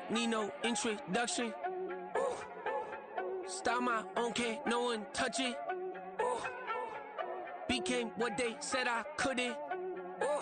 Need no introduction. Ooh. Style my own, can't no one touch it. Ooh. Became what they said I couldn't. Ooh.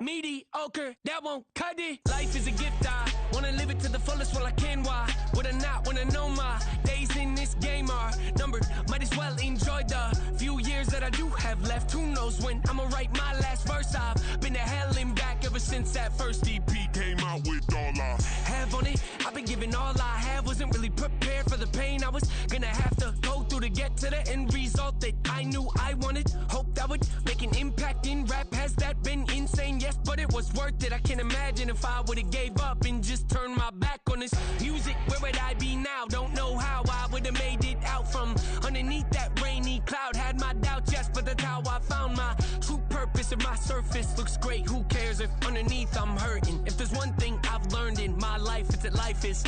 Mediocre, that won't cut it. Life is a gift, I wanna live it to the fullest while I can. Why would I not wanna know my days in this game are numbered? Might as well enjoy the few years that I do have left. Who knows when I'ma write my last verse? I've been to hell and back ever since that first EP came out with all I have on it. I've been giving all I have, wasn't really prepared for the pain I was gonna have to go through to get to the end result that I knew I wanted. Hoped I would make an impact in rap. Has that been insane? Yes, but it was worth it. I can't imagine if I would've gave up and just turned my back on this music. Where would I be now? Don't know how I would've made it out from underneath that rainy cloud. Had my doubts, yes, but that's how I found my true purpose. If my surface looks great, who cares if underneath I'm hurting? If there's one thing I've learned in my life, it's that life is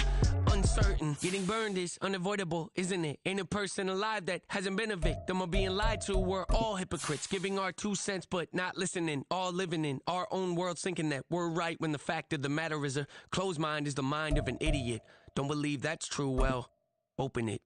uncertain. Getting burned is unavoidable, isn't it? Ain't a person alive that hasn't been a victim of being lied to. We're all hypocrites, giving our 2 cents but not listening. All living in our own world, thinking that we're right when the fact of the matter is a closed mind is the mind of an idiot. Don't believe that's true? Well, open it.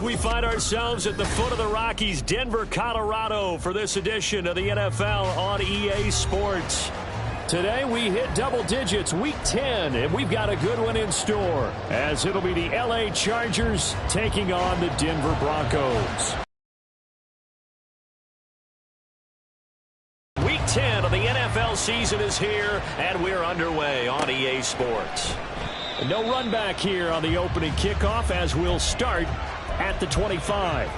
We find ourselves at the foot of the Rockies, Denver, Colorado, for this edition of the NFL on EA Sports. Today we hit double digits, week 10, and we've got a good one in store, as it'll be the LA Chargers taking on the Denver Broncos. Week 10 of the NFL season is here, and we're underway on EA Sports. No run back here on the opening kickoff, as we'll start at the 25.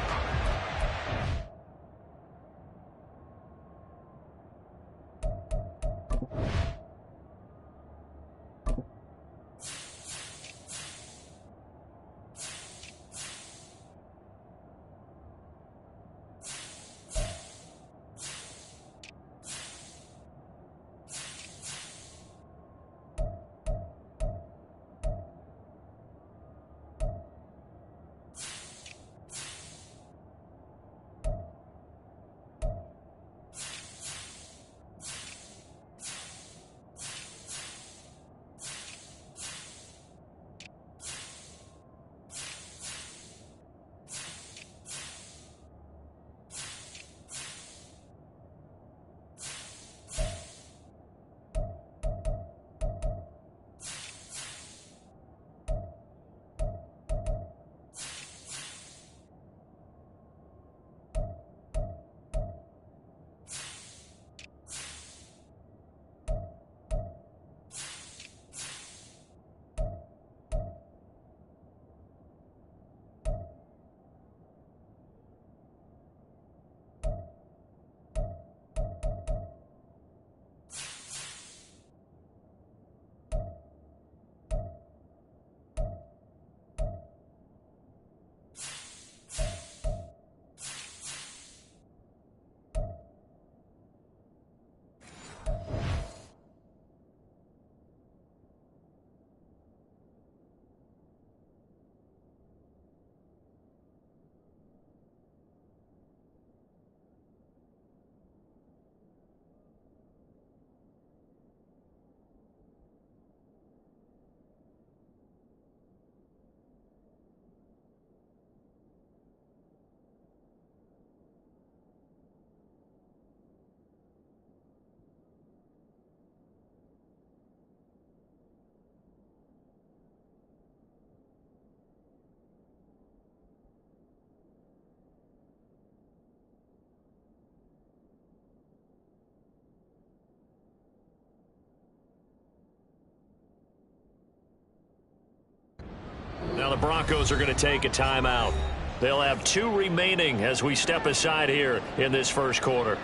Now the Broncos are going to take a timeout. They'll have 2 remaining as we step aside here in this first quarter.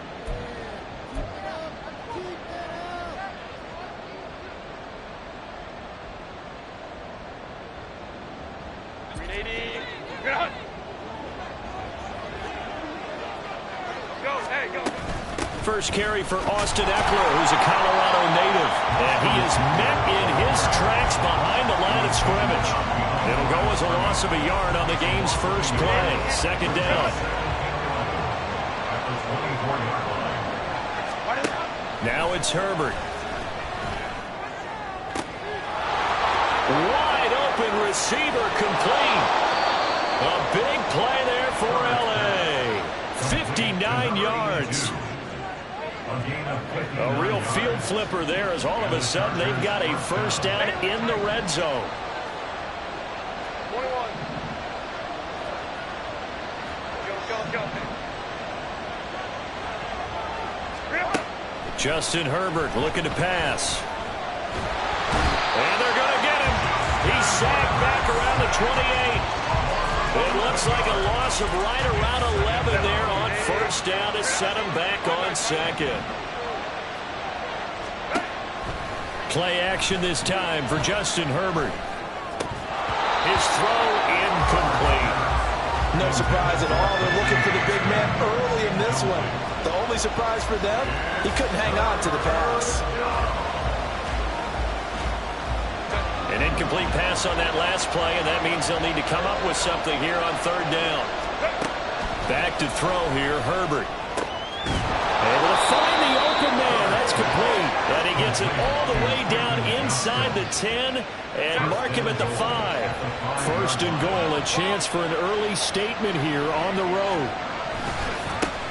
First carry for Austin Eckler, who's a Colorado native. And he is met in his tracks behind the line of scrimmage. It'll go as a loss of a yard on the game's first play. Second down. Now it's Herbert. Wide open receiver complete. A big play there for L.A. 59 yards. A real field flipper there as all of a sudden they've got a first down in the red zone. Justin Herbert looking to pass. And they're going to get him. He's sacked back around the 28. It looks like a loss of right around 11 there on first down to set him back on second. Play action this time for Justin Herbert. His throw incomplete. No surprise at all. They're looking for the big man early in this one. The only surprise for them, he couldn't hang on to the pass. An incomplete pass on that last play, and that means they'll need to come up with something here on third down. Back to throw here, Herbert. Able to find the open man. That's complete. And he gets it all the way down inside the 10 and mark him at the 5. First and goal, a chance for an early statement here on the road.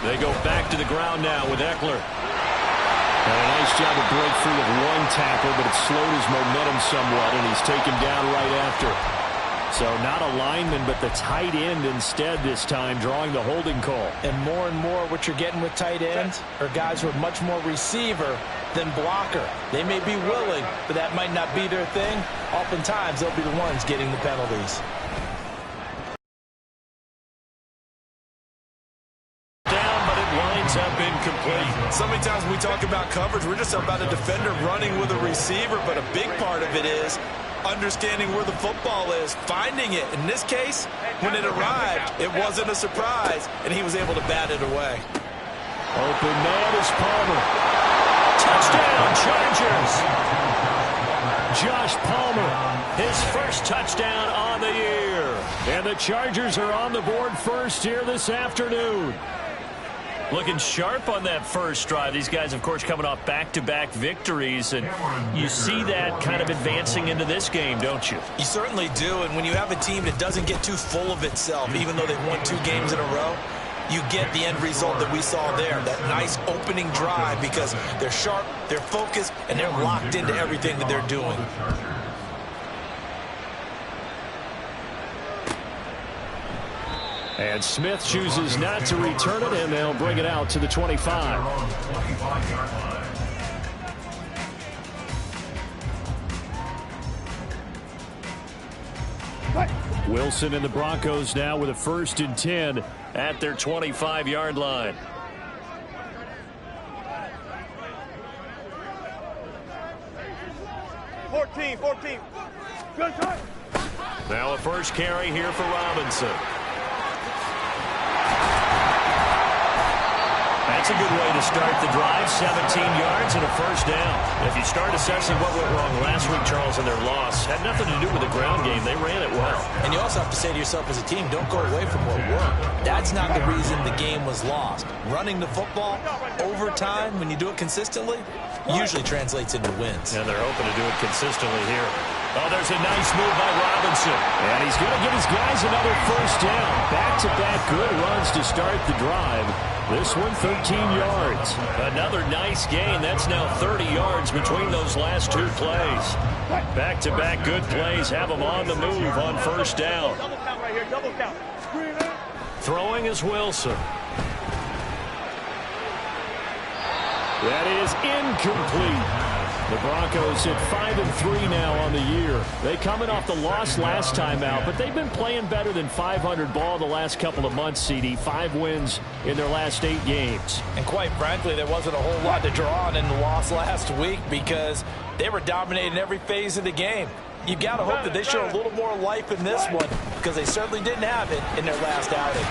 They go back to the ground now with Eckler. And a nice job of break free of one tackle, but it slowed his momentum somewhat, and he's taken down right after. So not a lineman, but the tight end instead this time, drawing the holding call. And more what you're getting with tight ends are guys who are much more receiver than blocker. They may be willing, but that might not be their thing. Oftentimes, they'll be the ones getting the penalties. Up incomplete. So many times when we talk about coverage, we're just about a defender running with a receiver, but a big part of it is understanding where the football is, finding it. In this case, when it arrived, it wasn't a surprise, and he was able to bat it away. Open man is Palmer. Touchdown, Chargers. Josh Palmer, his first touchdown on the year. And the Chargers are on the board first here this afternoon. Looking sharp on that first drive. These guys, of course, coming off back-to-back victories, and you see that kind of advancing into this game, don't you? You certainly do, and when you have a team that doesn't get too full of itself, even though they've won 2 games in a row, you get the end result that we saw there, that nice opening drive, because they're sharp, they're focused, and they're locked into everything that they're doing. And Smith chooses not to return it, and they'll bring it out to the 25. Wilson and the Broncos now with a 1st and 10 at their 25-yard line. Now a first carry here for Robinson. That's a good way to start the drive. 17 yards and a first down. If you start assessing what went wrong last week, Charles, in their loss, had nothing to do with the ground game. They ran it well. And you also have to say to yourself as a team, don't go away from what worked. That's not the reason the game was lost. Running the football over time, when you do it consistently, usually translates into wins. And they're hoping to do it consistently here. Oh, there's a nice move by Robinson. And he's going to give his guys another first down. Back-to-back good runs to start the drive. This one, 13 yards. Another nice gain. That's now 30 yards between those last 2 plays. Back-to-back good plays have them on the move on first down. Throwing is Wilson. That is incomplete. The Broncos hit 5-3 now on the year. They coming off the loss last time out, but they've been playing better than 500 ball the last couple of months, CD. 5 wins in their last 8 games. And quite frankly, there wasn't a whole lot to draw on in the loss last week because they were dominating every phase of the game. You got to hope that they show a little more life in this one because they certainly didn't have it in their last outing.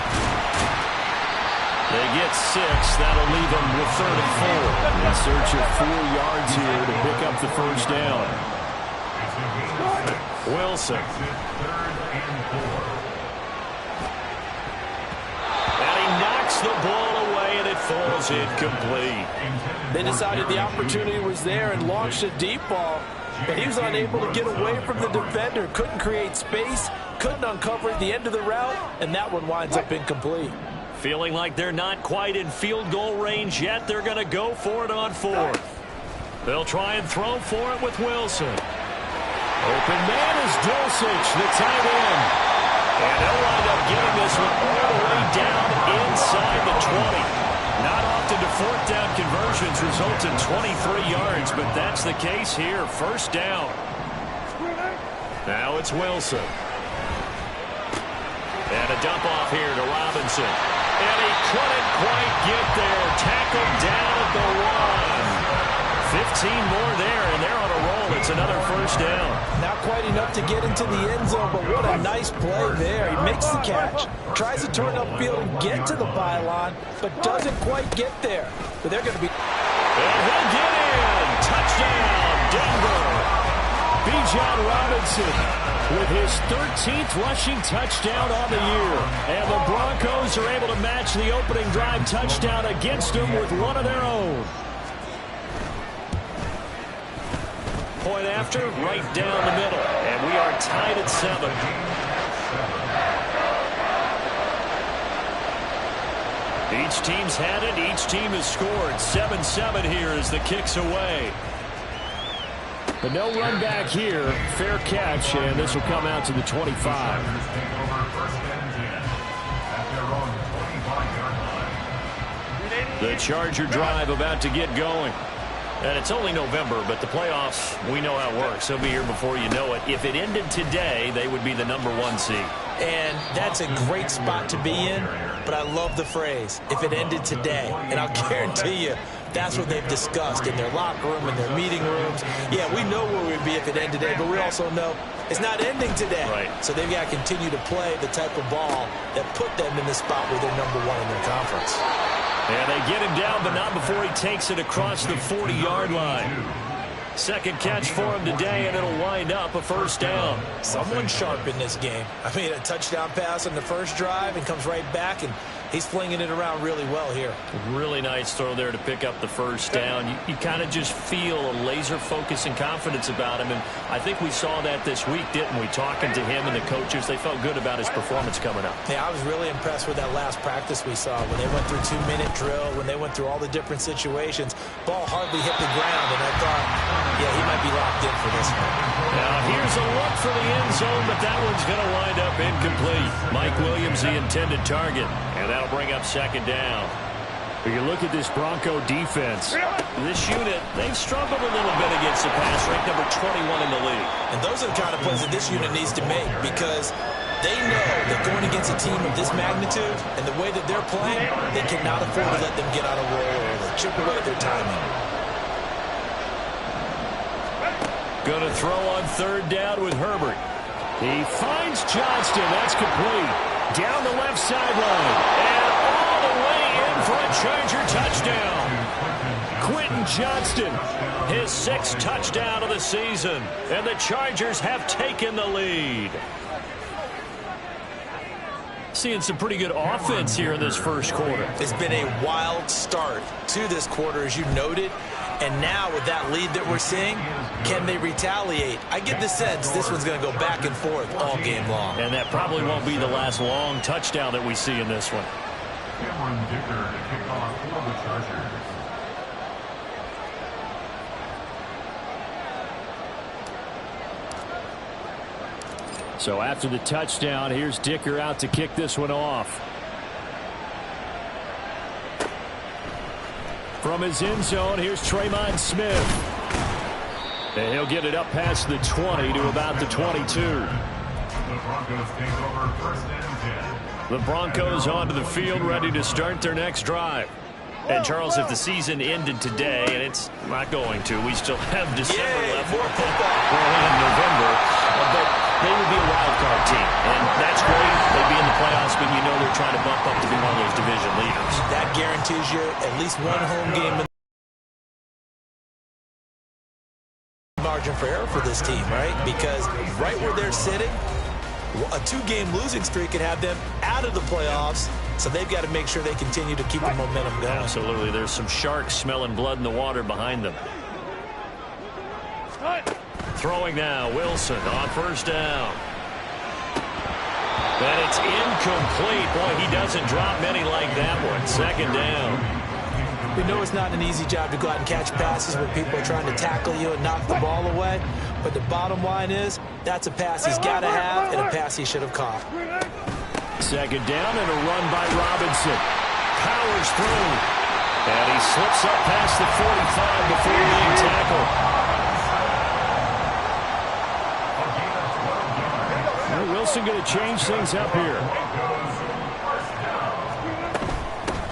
They get 6. That'll leave them with 3rd and 4. In search of 4 yards here to pick up the first down. Wilson. And he knocks the ball away and it falls incomplete. They decided the opportunity was there and launched a deep ball, but he was unable to get away from the defender. Couldn't create space, couldn't uncover at the end of the route, and that one winds up incomplete. Feeling like they're not quite in field goal range yet, they're going to go for it on fourth. They'll try and throw for it with Wilson. Open man is Dulcich, the tight end. And they'll wind up getting this one all the way down inside the 20. Not often do fourth down conversions result in 23 yards, but that's the case here. First down. Now it's Wilson. And a dump off here to Robinson. And he couldn't quite get there. Tackled down at the 1. 15 more there, and they're on a roll. It's another first down. Not quite enough to get into the end zone, but what a nice play there. He makes the catch, tries to turn upfield and get to the pylon, but doesn't quite get there. But they're going to be... And he'll get in. Touchdown, Denver. Bijan Robinson with his 13th rushing touchdown on the year. And the Broncos are able to match the opening drive touchdown against them with one of their own. Point after, right down the middle. And we are tied at 7. Each team's had it. Each team has scored. 7-7 here as the kick's away. But no run back here. Fair catch, and this will come out to the 25. The Charger drive about to get going. And it's only November, but the playoffs, we know how it works. They'll be here before you know it. If it ended today, they would be the #1 seed. And that's a great spot to be in, but I love the phrase, if it ended today. And I'll guarantee you, that's what they've discussed in their locker room, in their meeting rooms. Yeah, we know where we'd be if it ended today, but we also know it's not ending today. Right. So they've got to continue to play the type of ball that put them in the spot where they're #1 in their conference. And they get him down, but not before he takes it across the 40-yard line. Second catch for him today, and it'll wind up a first down. Someone sharp in this game. I mean, a touchdown pass on the first drive and comes right back, and he's flinging it around really well here. Really nice throw there to pick up the first down. You kind of just feel a laser focus and confidence about him, and I think we saw that this week, didn't we? Talking to him and the coaches, they felt good about his performance coming up. Yeah, I was really impressed with that last practice we saw when they went through 2-minute drill, when they went through all the different situations. Ball hardly hit the ground, and I thought, yeah, he might be locked in for this one. Now here's a look for the end zone, but that one's going to wind up incomplete. Mike Williams, the intended target, and that'll bring up second down. When you look at this Bronco defense, this unit, they've struggled a little bit against the pass, ranked number 21 in the league. And those are the kind of plays that this unit needs to make, because they know that going against a team of this magnitude and the way that they're playing, they cannot afford to let them get out of roll or chip away at their timing. Going to throw on third down with Herbert. He finds Johnston. That's complete. Down the left sideline. And all the way in for a Charger touchdown. Quentin Johnston, his 6th touchdown of the season. And the Chargers have taken the lead. Seeing some pretty good offense here in this first quarter. It's been a wild start to this quarter, as you noted. And now with that lead that we're seeing, can they retaliate? I get the sense this one's going to go back and forth all game long. And that probably won't be the last long touchdown that we see in this one. So after the touchdown, here's Dicker out to kick this one off. From his end zone, here's Tremont Smith. And he'll get it up past the 20 to about the 22. The Broncos onto the field, ready to start their next drive. And, Charles, if the season ended today, and it's not going to, we still have December left. More football. We're in November, but they would be a wild card team. And that's great. They'd be in the playoffs, but you know they're trying to bump up to be one of those division leaders. That guarantees you at least one home game in margin for error for this team, right? Because right where they're sitting, A 2-game losing streak could have them out of the playoffs, so they've got to make sure they continue to keep the momentum going. Absolutely. There's some sharks smelling blood in the water behind them. Throwing now, Wilson on first down. And it's incomplete. Boy, he doesn't drop many like that one. Second down. We know it's not an easy job to go out and catch passes when people are trying to tackle you and knock the ball away. But the bottom line is, that's a pass he's got to have and a pass he should have caught. Second down and a run by Robinson. Powers through. And he slips up past the 45 before being tackled. Well, Wilson going to change things up here.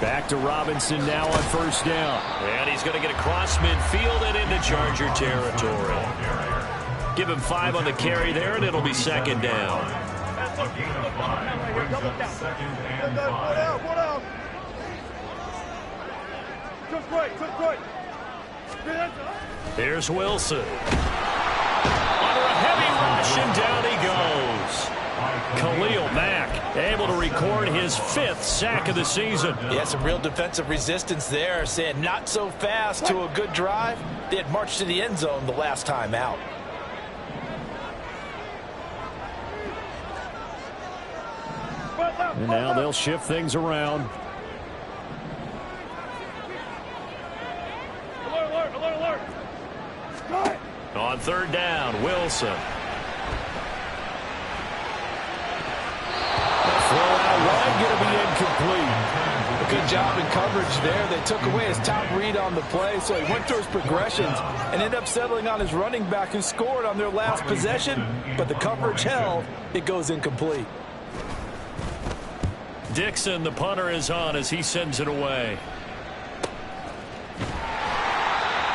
Back to Robinson now on first down. And he's going to get across midfield and into Charger territory. Give him 5 on the carry there, and it'll be second down. Here's Wilson. Under a heavy rush, and down he goes. Khalil Mack able to record his 5th sack of the season. Yeah, some real defensive resistance there, saying not so fast to a good drive. They had marched to the end zone the last time out. And now they'll shift things around. Alert. On third down, Wilson. Throw out wide, going to be incomplete. A good job in coverage there. They took away his top read on the play, so he went through his progressions and ended up settling on his running back who scored on their last possession, but the coverage held. It goes incomplete. Dixon, the punter, is on as he sends it away.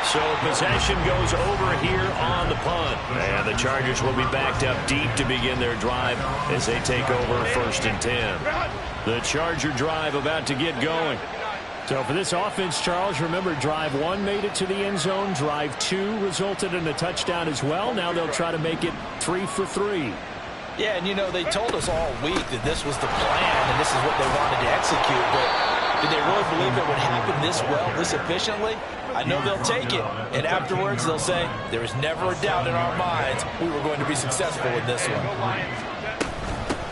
So possession goes over here on the punt. And the Chargers will be backed up deep to begin their drive as they take over 1st and 10. The Charger drive about to get going. So for this offense, Charles, remember drive 1 made it to the end zone. Drive 2 resulted in a touchdown as well. Now they'll try to make it 3 for 3. Yeah, and you know, they told us all week that this was the plan and this is what they wanted to execute, but did they really believe it would happen this well, this efficiently? I know they'll take it, and afterwards they'll say, there was never a doubt in our minds we were going to be successful in this one.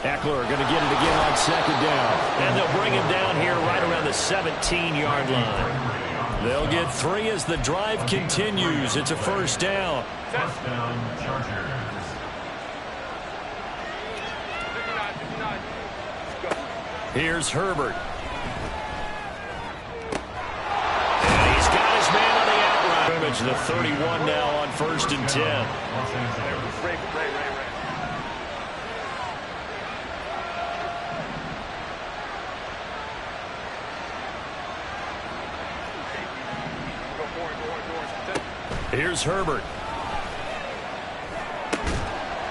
Eckler going to get it again on second down. And they'll bring him down here right around the 17-yard line. They'll get 3 as the drive continues. It's a first down. Touchdown, Chargers. Here's Herbert. And he's got his man on the outright. The 31 now on 1st and 10. Here's Herbert.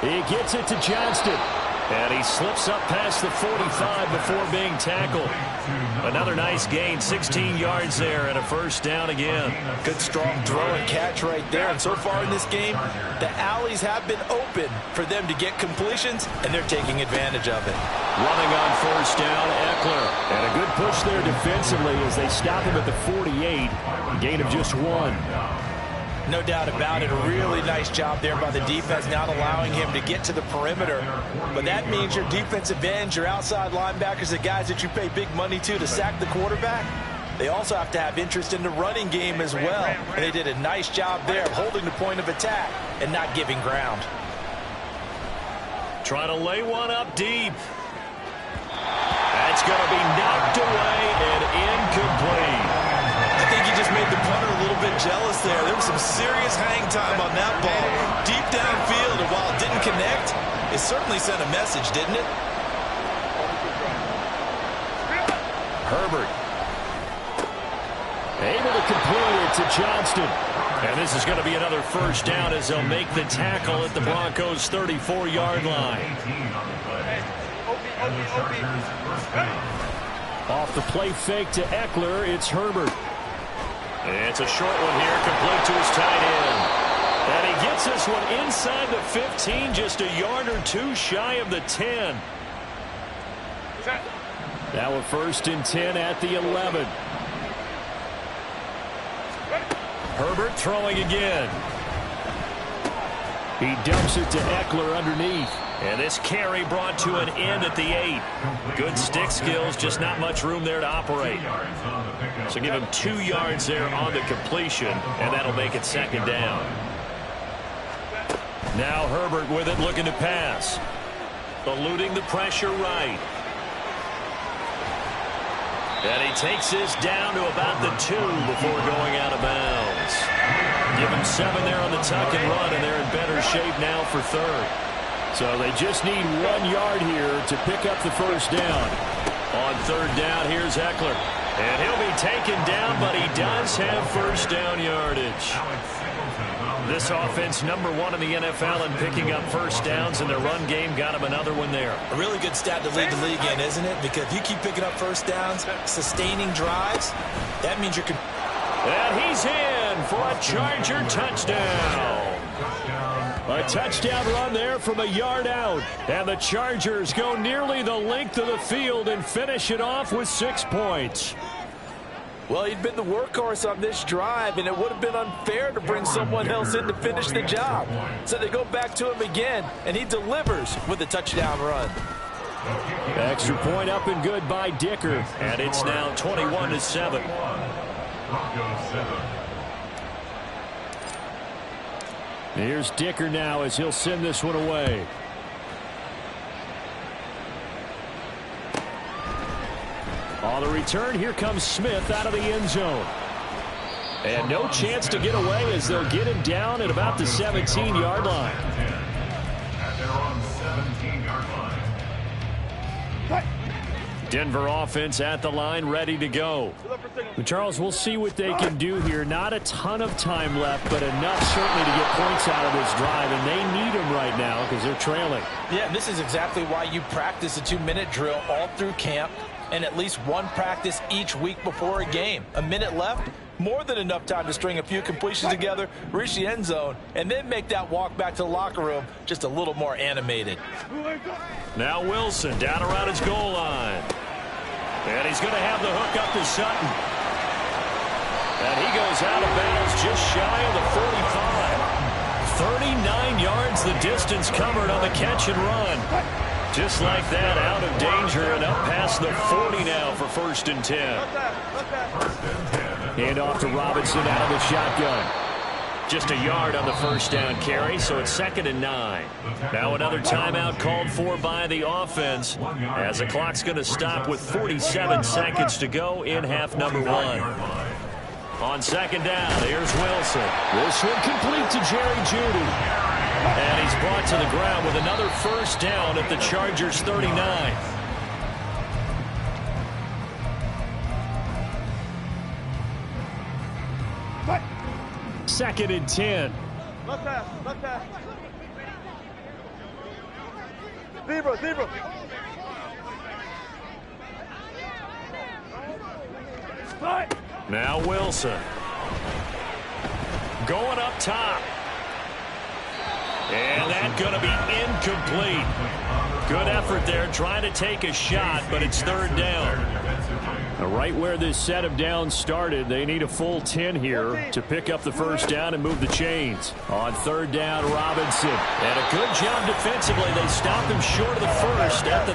He gets it to Johnston. And he slips up past the 45 before being tackled. Another nice gain, 16 yards there, and a first down again. Good strong throw and catch right there. And so far in this game, the alleys have been open for them to get completions, and they're taking advantage of it. Running on first down, Eckler. And a good push there defensively as they stop him at the 48. Gain of just 1. No doubt about it. A really nice job there by the defense, not allowing him to get to the perimeter. But that means your defensive ends, your outside linebackers, the guys that you pay big money to sack the quarterback, they also have to have interest in the running game as well. And they did a nice job there of holding the point of attack and not giving ground. Trying to lay one up deep. That's going to be knocked away and incomplete. I think he just made the punter a little bit jealous there. There was some serious hang time on that ball. Deep downfield, and while it didn't connect, it certainly sent a message, didn't it? Herbert. Able to complete it to Johnston. And this is going to be another first down as they'll make the tackle at the Broncos' 34-yard line. Off the play fake to Eckler, it's Herbert. It's a short one here, complete to his tight end. And he gets this one inside the 15, just a yard or two shy of the 10. Now a 1st and 10 at the 11. Herbert throwing again. He dumps it to Eckler underneath. And this carry brought to an end at the 8. Good stick skills, just not much room there to operate. So give him 2 yards there on the completion, and that'll make it 2nd down. Now Herbert with it, looking to pass. Eluding the pressure right. And he takes this down to about the 2 before going out of bounds. Give him 7 there on the tuck and run, and they're in better shape now for 3rd. So they just need 1 yard here to pick up the 1st down. On 3rd down, here's Eckler. And he'll be taken down, but he does have 1st down yardage. This offense #1 in the NFL in picking up 1st downs, and their run game got him another one there. A really good stat to lead the league in, isn't it? Because if you keep picking up 1st downs, sustaining drives, that means you're... And he's in for a Charger touchdown. A touchdown run there from a yard out. And the Chargers go nearly the length of the field and finish it off with 6 points. Well, he'd been the workhorse on this drive, and it would have been unfair to bring someone else in to finish the job. So they go back to him again, and he delivers with a touchdown run. Extra point up and good by Dicker. And it's now 21-7. Here's Dicker now as he'll send this one away. On the return, here comes Smith out of the end zone. And no chance to get away as they'll get him down at about the 17-yard line. Denver offense at the line, ready to go. Charles, we'll see what they can do here. Not a ton of time left, but enough certainly to get points out of this drive, and they need them right now because they're trailing. Yeah, this is exactly why you practice a 2-minute drill all through camp and at least one practice each week before a game. A minute left, more than enough time to string a few completions together, reach the end zone, and then make that walk back to the locker room just a little more animated. Now Wilson down around his goal line. And he's going to have the hook up to Sutton. And he goes out of bounds just shy of the 45. 39 yards the distance covered on the catch and run. Just like that, out of danger and up past the 40 now for 1st and 10. Hand off to Robinson out of the shotgun. Just a yard on the 1st down carry, so it's 2nd and 9. Now another timeout called for by the offense as the clock's going to stop with 47 seconds to go in half number 1. On 2nd down, here's Wilson. This one complete to Jerry Jeudy. And he's brought to the ground with another 1st down at the Chargers' 39. Second and 10. Zebra. Now Wilson. Going up top. And that's going to be incomplete. Good effort there trying to take a shot, but it's 3rd down. Right where this set of downs started, they need a full 10 here to pick up the 1st down and move the chains. On 3rd down, Robinson. And a good job defensively. They stop him short of the 1st at the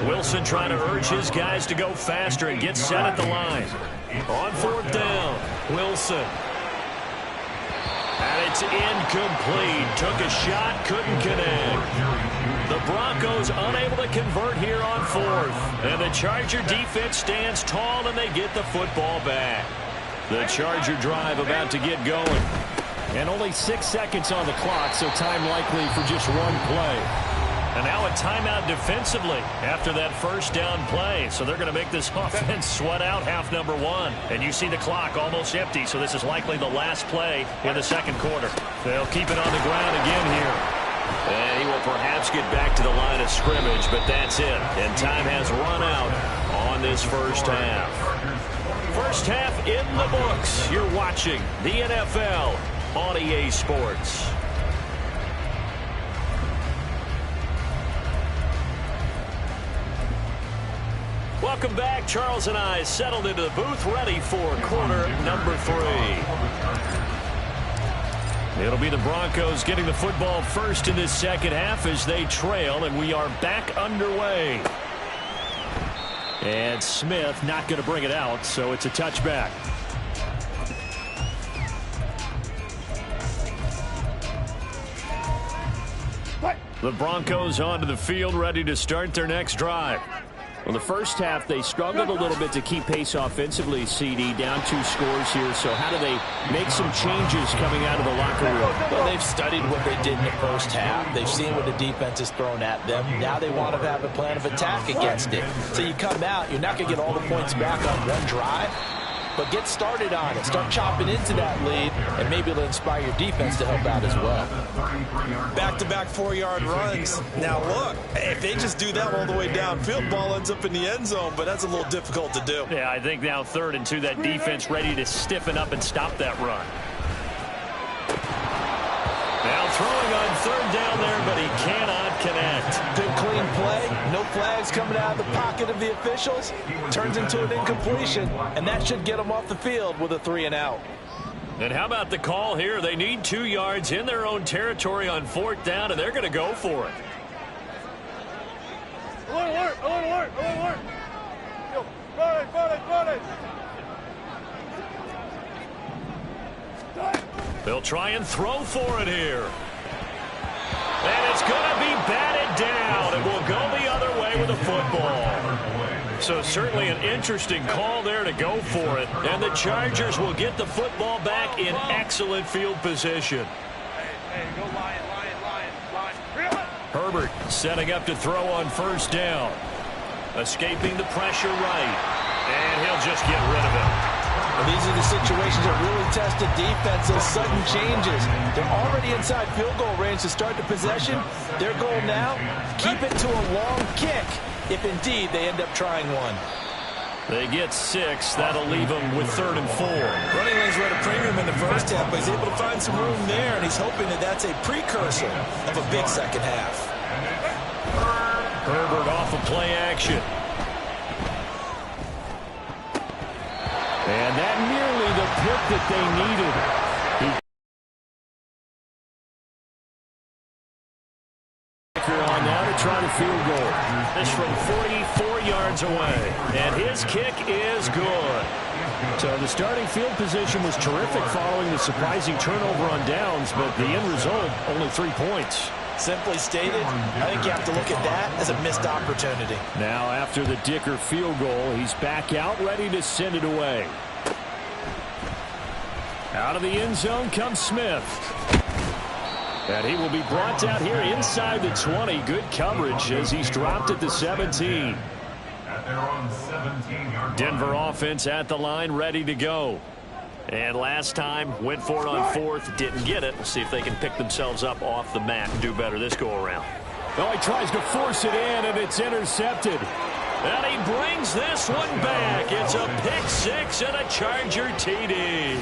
32. Wilson trying to urge his guys to go faster and get set at the line. On 4th down, Wilson. And it's incomplete. Took a shot, couldn't connect. The Broncos unable to convert here on 4th. And the Charger defense stands tall, and they get the football back. The Charger drive about to get going. And only 6 seconds on the clock, so time likely for just one play. And now a timeout defensively after that 1st down play. So they're going to make this offense sweat out half number 1. And you see the clock almost empty, so this is likely the last play in the 2nd quarter. They'll keep it on the ground again here. And he will perhaps get back to the line of scrimmage, but that's it. And time has run out on this 1st half. 1st half in the books. You're watching the NFL on EA Sports. Welcome back. Charles and I settled into the booth, ready for quarter number 3. It'll be the Broncos getting the football first in this second half as they trail, and we are back underway. And Smith not going to bring it out, so it's a touchback. The Broncos onto the field, ready to start their next drive. Well, the first half, they struggled a little bit to keep pace offensively, CD, down 2 scores here. So how do they make some changes coming out of the locker room? Well, they've studied what they did in the first half. They've seen what the defense has thrown at them. Now they want to have a plan of attack against it. So you come out, you're not going to get all the points back on one drive, but get started on it. Start chopping into that lead, and maybe it'll inspire your defense to help out as well. Back-to-back 4-yard runs. Now, look, if they just do that all the way downfield, ball ends up in the end zone, but that's a little difficult to do. Yeah, I think now 3rd and 2, that defense ready to stiffen up and stop that run. Now throwing on 3rd down there, but he cannot connect. Good clean play. No flags coming out of the pocket of the officials. Turns into an incompletion, and that should get them off the field with a 3-and-out. And how about the call here? They need 2 yards in their own territory on 4th down, and they're going to go for it. Alert, alert, alert, alert, alert. They'll try and throw for it here. And it's going to be batted down. It will go the other way with the football. So certainly an interesting call there to go for it. And the Chargers will get the football back in excellent field position. Hey, go Lion. Herbert setting up to throw on 1st down. Escaping the pressure right. And he'll just get rid of it. Well, these are the situations that really test the defense, those sudden changes. They're already inside field goal range to start the possession. Their goal now, keep it to a long kick, if indeed they end up trying one. They get 6. That'll leave them with 3rd and 4. Running lanes were at a premium in the first half, but he's able to find some room there, and he's hoping that that's a precursor of a big second half. Herbert off of play action. And that nearly the pick that they needed. On now to try the field goal. This from 44 yards away. And his kick is good. So the starting field position was terrific following the surprising turnover on downs, but the end result, only 3 points. Simply stated, I think you have to look at that as a missed opportunity. Now after the Dicker field goal, he's back out ready to send it away. Out of the end zone comes Smith. And he will be brought out here inside the 20. Good coverage as he's dropped at the 17. At their own 17-yard Denver offense at the line, ready to go. And last time, went for it on 4th, didn't get it. We'll see if they can pick themselves up off the mat and do better this go-around. Oh, he tries to force it in, and it's intercepted. And he brings this one back. It's a pick 6 and a Charger TD.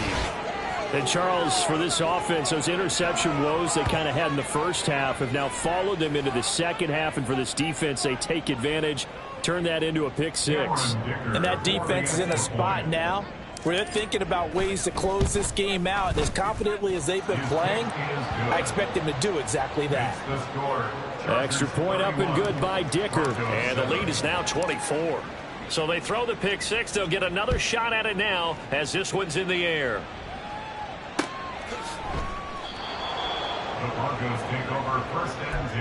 And Charles, for this offense, those interception woes they kind of had in the first half have now followed them into the second half. And for this defense, they take advantage, turn that into a pick 6. And that defense is in a spot now where they're thinking about ways to close this game out. As confidently as they've been playing, I expect them to do exactly that. Extra point up and good by Dicker. And the lead is now 24. So they throw the pick 6. They'll get another shot at it now as this one's in the air. The Broncos take over 1st and 10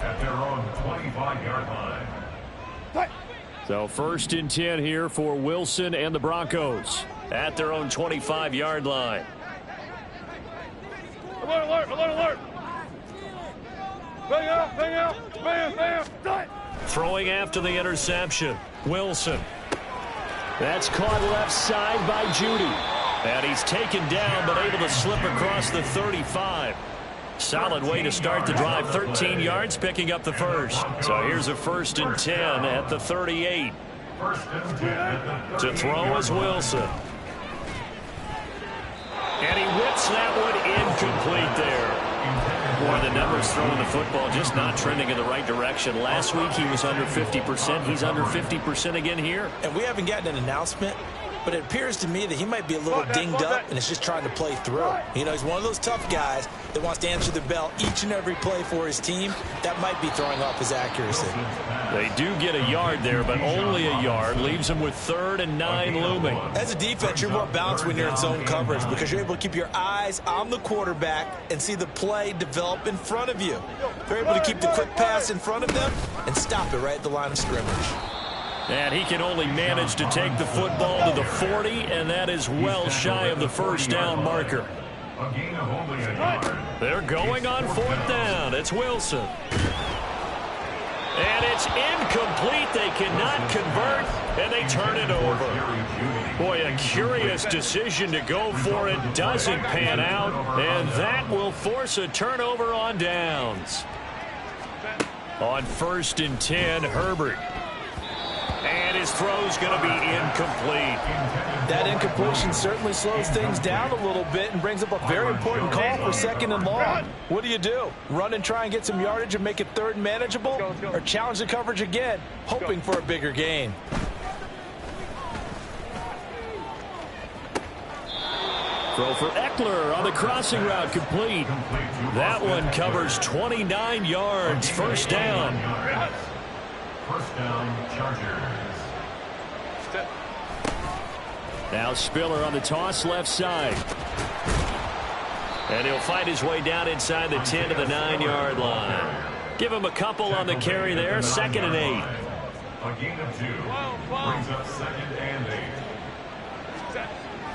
at their own 25-yard line. So 1st and 10 here for Wilson and the Broncos at their own 25-yard line. Alert, alert, alert, alert. Bang out, bang out, bam, bam. Throwing after the interception, Wilson. That's caught left side by Judy. And he's taken down but able to slip across the 35. Solid way to start the drive. 13 yards, picking up the first. So here's a 1st and 10 at the 38. 1st and 10 at the 38. To throw is Wilson. And he whips that one incomplete there. Boy, the numbers throwing the football just not trending in the right direction. Last week he was under 50%. He's under 50% again here. And we haven't gotten an announcement, but it appears to me that he might be a little dinged up and is just trying to play through. You know, he's one of those tough guys that wants to answer the bell each and every play for his team. That might be throwing off his accuracy. They do get a yard there, but only a yard. Leaves them with 3rd and 9 looming. As a defense, you're more balanced when you're in zone coverage because you're able to keep your eyes on the quarterback and see the play develop in front of you. They're able to keep the quick pass in front of them and stop it right at the line of scrimmage. And he can only manage to take the football to the 40, and that is well shy of the first down marker. A gain of only a yard. They're going on 4th down. It's Wilson. And it's incomplete. They cannot convert, and they turn it over. Boy, a curious decision to go for it. Doesn't pan out, and that will force a turnover on downs. On 1st and 10, Herbert. And his throw's going to be incomplete. That incompletion certainly slows things down a little bit and brings up a very important call for 2nd and long. What do? Run and try and get some yardage and make it 3rd and manageable? Or challenge the coverage again, hoping for a bigger gain? Throw for Eckler on the crossing route, complete. That one covers 29 yards. First down. First down, Chargers. Now Spiller on the toss left side. And he'll fight his way down inside the 10 to the 9-yard line. Give him a couple on the carry there. 2nd and 8. A gain of 2. Brings up 2nd and 8.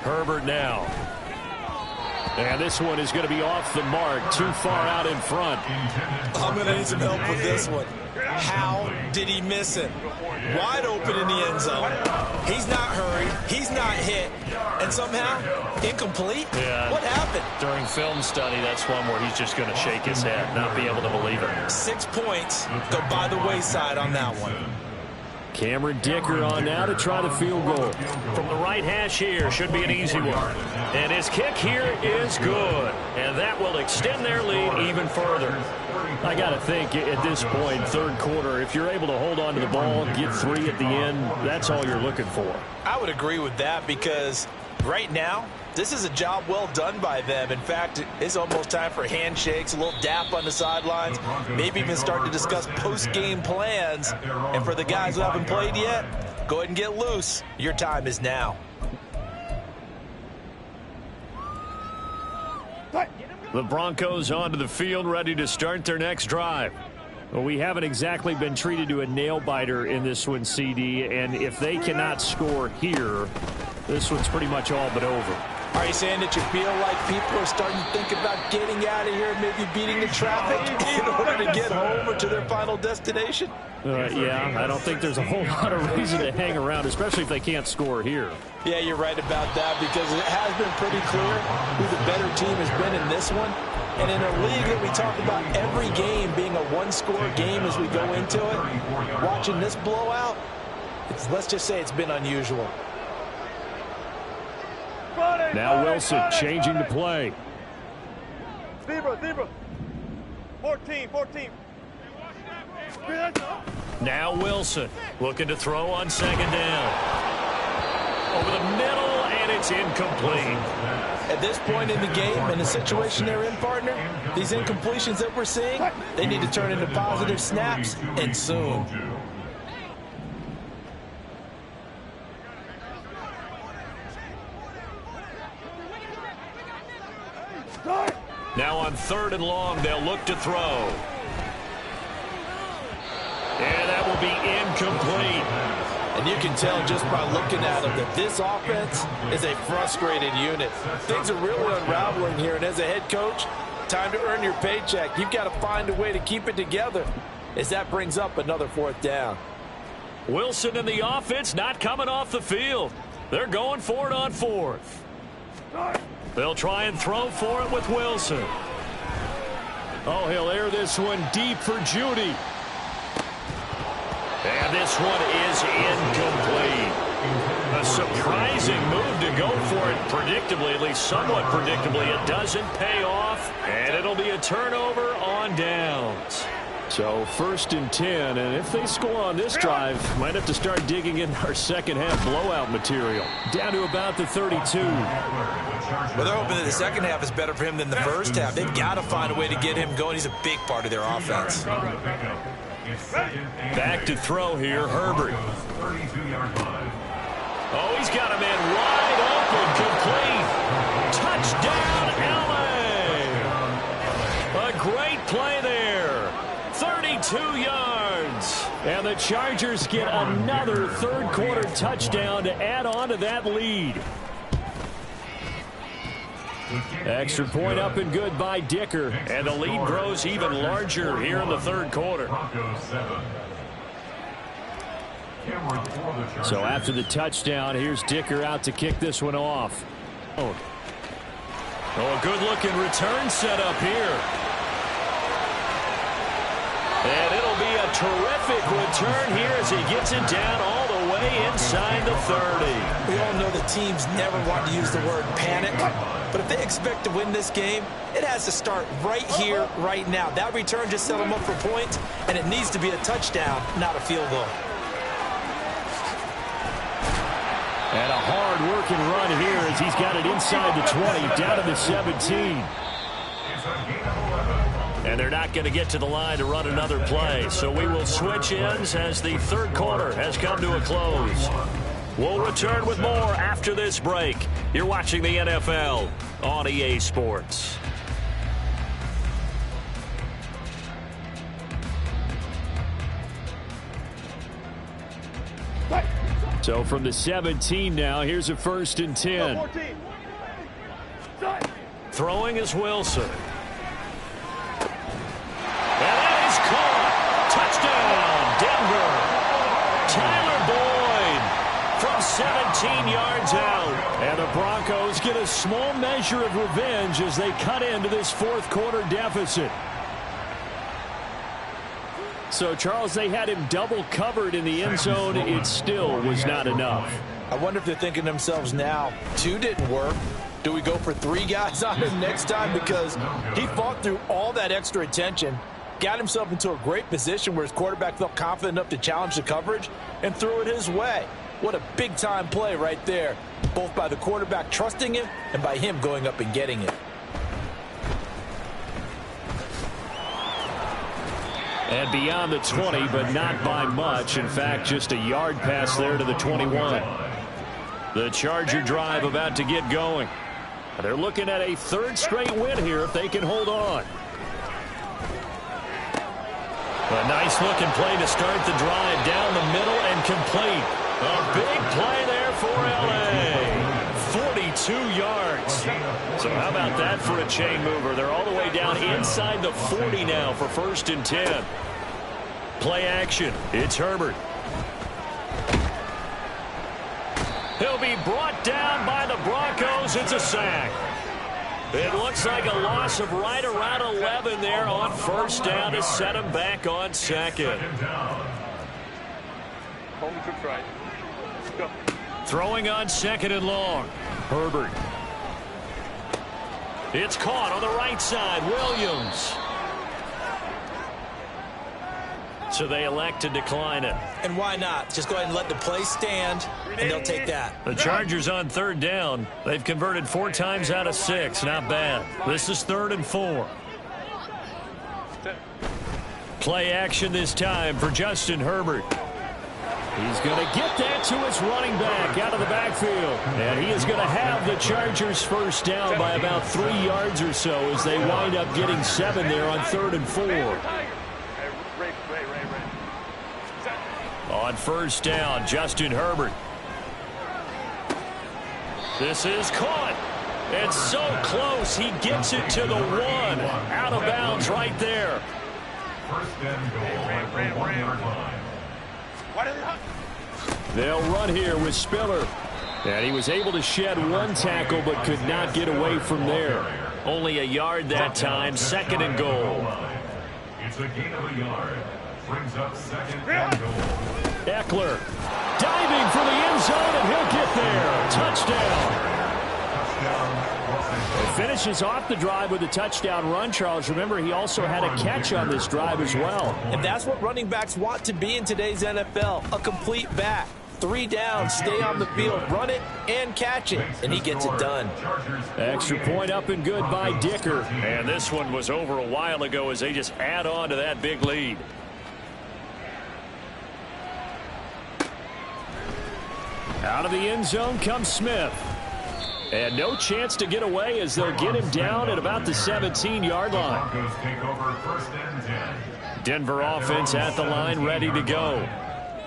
Herbert now. And this one is going to be off the mark. Too far out in front. I'm going to need some help with this one. How did he miss it? Wide open in the end zone. He's not hurried. He's not hit. And somehow, incomplete? Yeah. What happened? During film study, that's one where he's just going to shake his head, not be able to believe it. 6 points go by the wayside on that one. Cameron Dicker on now to try the field goal. From the right hash here, should be an easy one. And his kick here is good. And that will extend their lead even further. I got to think at this point, 3rd quarter, if you're able to hold on to the ball, get 3 at the end, that's all you're looking for. I would agree with that because right now, this is a job well done by them. In fact, it's almost time for handshakes, a little dap on the sidelines, maybe even start to discuss post-game plans. And for the guys who haven't played yet, go ahead and get loose. Your time is now. The Broncos onto the field, ready to start their next drive. Well, we haven't exactly been treated to a nail-biter in this one, CD, and if they cannot score here, this one's pretty much all but over. Are you saying that you feel like people are starting to think about getting out of here, maybe beating the traffic in order to get home or to their final destination? Yeah, I don't think there's a whole lot of reason to hang around, especially if they can't score here. Yeah, you're right about that because it has been pretty clear who the better team has been in this one. And in a league that we talk about every game being a one-score game as we go into it, watching this blowout, let's just say it's been unusual. Now Wilson changing the play. Zebra. 14. Now Wilson looking to throw on 2nd down. Over the middle, and it's incomplete. At this point in the game, in the situation they're in, partner, these incompletions that we're seeing, they need to turn into positive snaps, and soon. Now on 3rd and long, they'll look to throw. And that will be incomplete. And you can tell just by looking at them that this offense is a frustrated unit. Things are really unraveling here, and as a head coach, time to earn your paycheck. You've got to find a way to keep it together as that brings up another 4th down. Wilson and the offense not coming off the field. They're going for it on 4th. They'll try and throw for it with Wilson. Oh, he'll air this one deep for Judy. And this one is incomplete. A surprising move to go for it predictably, at least somewhat predictably. It doesn't pay off, and it'll be a turnover on downs. So 1st and 10, and if they score on this drive, might have to start digging in our second half blowout material. Down to about the 32. Well, they're hoping that the second half is better for him than the first half. They've got to find a way to get him going. He's a big part of their offense. Back to throw here, Herbert. Oh, he's got a man wide open, complete. Touchdown, LA. A great play there. 32 yards. And the Chargers get another third-quarter touchdown to add on to that lead. Extra point up and good by Dicker. And the lead grows even larger here in the third quarter. So after the touchdown, here's Dicker out to kick this one off. Oh, a good-looking return set up here. And it'll be a terrific return here as he gets it down all the way inside the 30. We all know the teams never want to use the word panic, but if they expect to win this game, it has to start right here, right now. That return just set them up for points, and it needs to be a touchdown, not a field goal. And a hard-working run here as he's got it inside the 20, down to the 17. And they're not going to get to the line to run another play. So we will switch ends as the third quarter has come to a close. We'll return with more after this break. You're watching the NFL on EA Sports. So from the 17 now, here's a 1st and 10. Throwing is Wilson. And that is caught. Touchdown, Denver. Tyler Boyd from 17 yards out. And the Broncos get a small measure of revenge as they cut into this fourth quarter deficit. So, Charles, they had him double covered in the end zone. It still was not enough. I wonder if they're thinking to themselves now, 2 didn't work. Do we go for 3 guys on him next time? Because he fought through all that extra attention, got himself into a great position where his quarterback felt confident enough to challenge the coverage and threw it his way. What a big-time play right there, both by the quarterback trusting him and by him going up and getting it. And beyond the 20, but not by much. In fact, just a yard pass there to the 21. The Charger drive about to get going. They're looking at a 3rd straight win here if they can hold on. A nice-looking play to start the drive down the middle and complete. A big play there for L.A. 42 yards. So how about that for a chain mover? They're all the way down inside the 40 now for 1st and 10. Play action. It's Herbert. He'll be brought down by the Broncos. It's a sack. It looks like a loss of right around 11 there on 1st down to set him back on 2nd. Hold the trips right. Go. Throwing on 2nd and long. Herbert. It's caught on the right side. Williams. So they elect to decline it. And why not? Just go ahead and let the play stand, and they'll take that. The Chargers on 3rd down. They've converted 4 times out of 6. Not bad. This is 3rd and 4. Play action this time for Justin Herbert. He's going to get that to his running back out of the backfield. And he is going to have the Chargers 1st down by about 3 yards or so as they wind up getting 7 there on 3rd and 4. On 1st down, Justin Herbert. This is caught. It's so close. He gets it to the 1. Out of bounds right there. 1st and goal at the 1-yard line. They'll run here with Spiller. And he was able to shed 1 tackle but could not get away from there. Only a yard that time. 2nd and goal. It's a gain of a yard. brings up second and goal. Eckler diving for the end zone, and he'll get there. Touchdown. He finishes off the drive with a touchdown run, Charles. Remember, he also had a catch on this drive as well. And that's what running backs want to be in today's NFL, a complete back. 3 down, stay on the field, run it, and catch it, and he gets it done. Extra point up and good by Dicker. And this one was over a while ago as they just add on to that big lead. Out of the end zone comes Smith. And no chance to get away as they'll get him down at about the 17-yard line. Broncos take over first and 10. Denver offense at the line, ready to go.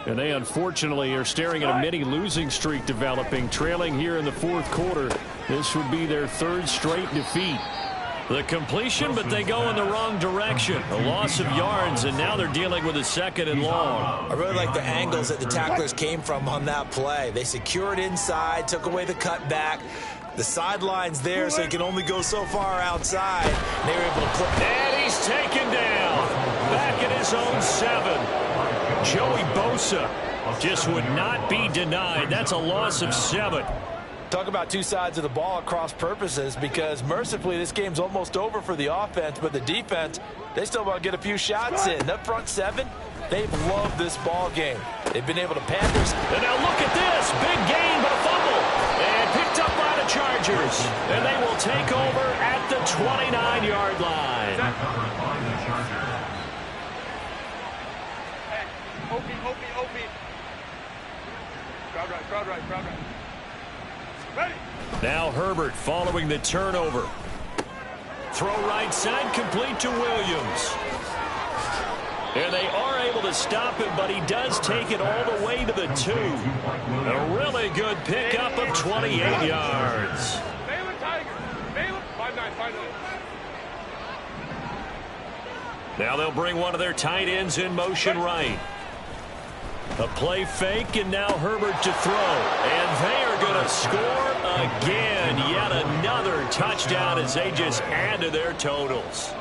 And they unfortunately are staring at a mini losing streak developing, trailing here in the fourth quarter. This would be their 3rd straight defeat. The completion, but they go in the wrong direction. A loss of yards, and now they're dealing with a 2nd and long. I really like the angles that the tacklers came from on that play. They secured inside, took away the cutback. The sideline's there, so he can only go so far outside. They were able to put. And he's taken down. Back at his own 7. Joey Bosa just would not be denied. That's a loss of 7. Talk about 2 sides of the ball at cross purposes, because mercifully this game's almost over for the offense, but the defense, they still want to get a few shots in. That front 7, they've loved this ball game. They've been able to Panthers. And now look at this. Big gain, but a fumble. And picked up by the Chargers. And they will take over at the 29-yard line. OP. Crowd right. Ready. Now Herbert following the turnover. Throw right side, complete to Williams. And they are able to stop him, but he does take it all the way to the 2. A really good pickup of 28 yards. Baylor Tiger. Baylor. 5'9". Now they'll bring one of their tight ends in motion right. A play fake, and now Herbert to throw. And they are going to score again. Yet another touchdown as they just add to their totals.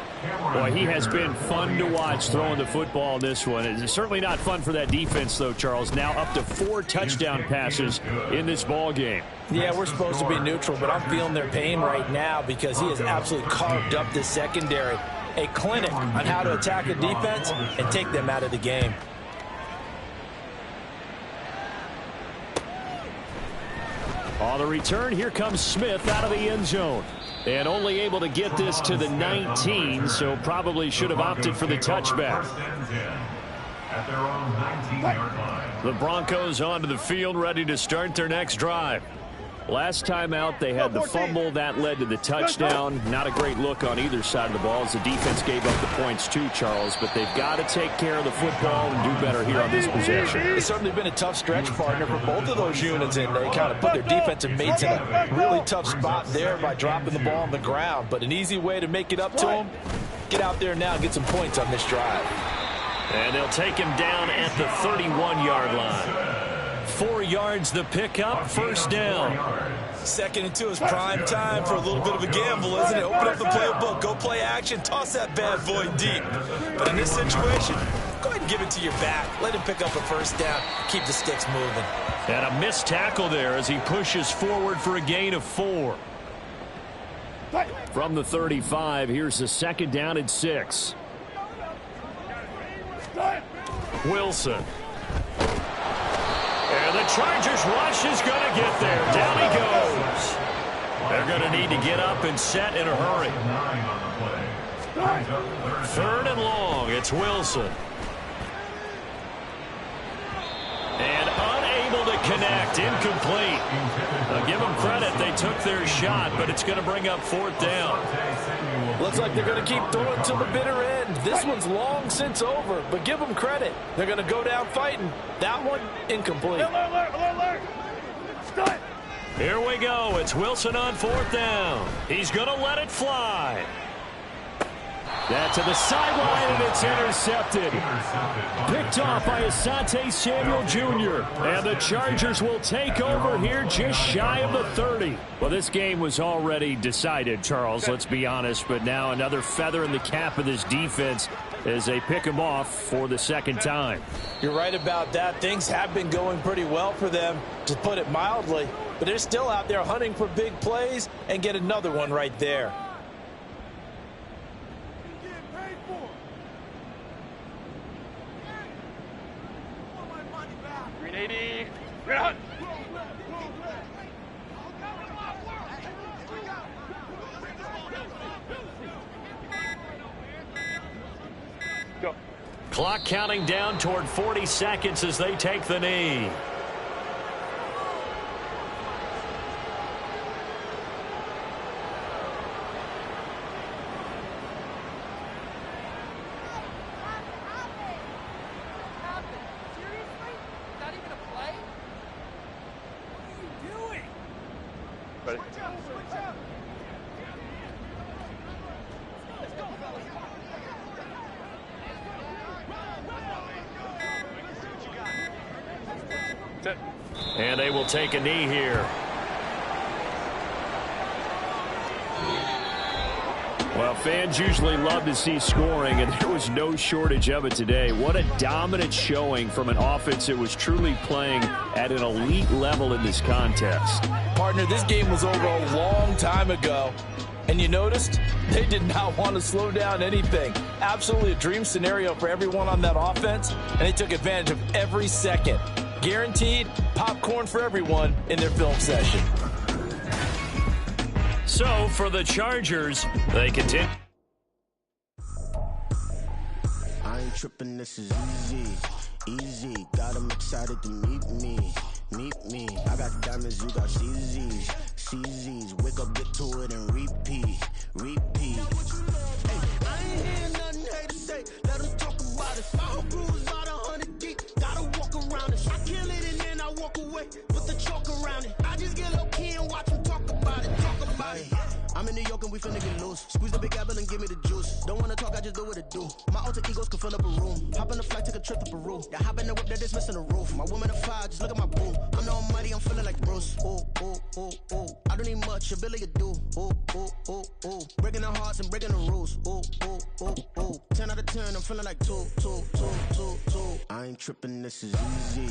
Boy, he has been fun to watch throwing the football in this one. It's certainly not fun for that defense, though, Charles. Now up to 4 touchdown passes in this ball game. Yeah, we're supposed to be neutral, but I'm feeling their pain right now because he has absolutely carved up this secondary. A clinic on how to attack a defense and take them out of the game. On the return, here comes Smith out of the end zone. And only able to get this to the 19, so probably should have opted for the touchback. At their own 19-yard line. The Broncos onto the field, ready to start their next drive. Last time out, they had the fumble. That led to the touchdown. Not a great look on either side of the ball as the defense gave up the points too, Charles. But they've got to take care of the football and do better here on this possession. It's certainly been a tough stretch, partner, for both of those units, and they kind of put their defensive mates in a really tough spot there by dropping the ball on the ground. But an easy way to make it up to them, get out there now and get some points on this drive. And they'll take him down at the 31-yard line. 4 yards the pickup, first down. 2nd and 2 is prime time for a little bit of a gamble, isn't it? Open up the playbook, go play action, toss that bad boy deep. But in this situation, go ahead and give it to your back. Let him pick up a first down, keep the sticks moving. And a missed tackle there as he pushes forward for a gain of 4. From the 35, here's the 2nd down and 6. Wilson. And the Chargers rush is going to get there. Down he goes. They're going to need to get up and set in a hurry. 3rd and long. It's Wilson. And unable to connect. Incomplete. I'll give them credit. They took their shot, but it's going to bring up 4th down. Looks like they're going to keep throwing to the bitter end. This one's long since over, but give them credit. They're going to go down fighting. That one, incomplete. Alert. Here we go. It's Wilson on 4th down. He's going to let it fly. That to the sideline, and it's intercepted. Picked off by Asante Samuel Jr. And the Chargers will take over here just shy of the 30. Well, this game was already decided, Charles, let's be honest. But now another feather in the cap of this defense as they pick him off for the second time. You're right about that. Things have been going pretty well for them, to put it mildly. But they're still out there hunting for big plays and get another one right there. Go. Clock counting down toward 40 seconds as they take the knee. Ready? Set. And they will take a knee here. Well, fans usually love to see scoring, and there was no shortage of it today. What a dominant showing from an offense that was truly playing at an elite level in this contest. Partner, this game was over a long time ago. And you noticed they did not want to slow down anything. Absolutely a dream scenario for everyone on that offense, and they took advantage of every second. Guaranteed popcorn for everyone in their film session. So, for the Chargers, they continue. I ain't tripping, this is easy, easy. Got them excited to meet me. I got diamonds, you got CZs. Wake up, get to it, and repeat. Hey, I ain't hear nothing haters say. Let them talk about it. My whole crew is about 100 deep. Gotta walk around it. I kill it and then I walk away with the chalk around it. I just get low key and watch them talk about it. I'm in New York and we finna get loose. Squeeze the big apple and give me the juice. Don't wanna talk, I just do what it do. My alter egos can fill up a room. Hop on the flight, take a trip to Peru. Yeah, hop in the whip that is missing the roof. My woman a fire, just look at my boo. I'm the almighty, I'm feeling like Bruce. Ooh. I don't need much, ability to do. Ooh. Breaking the hearts and breaking the rules. Ooh. 10 out of 10, I'm feeling like two. I ain't tripping, this is easy.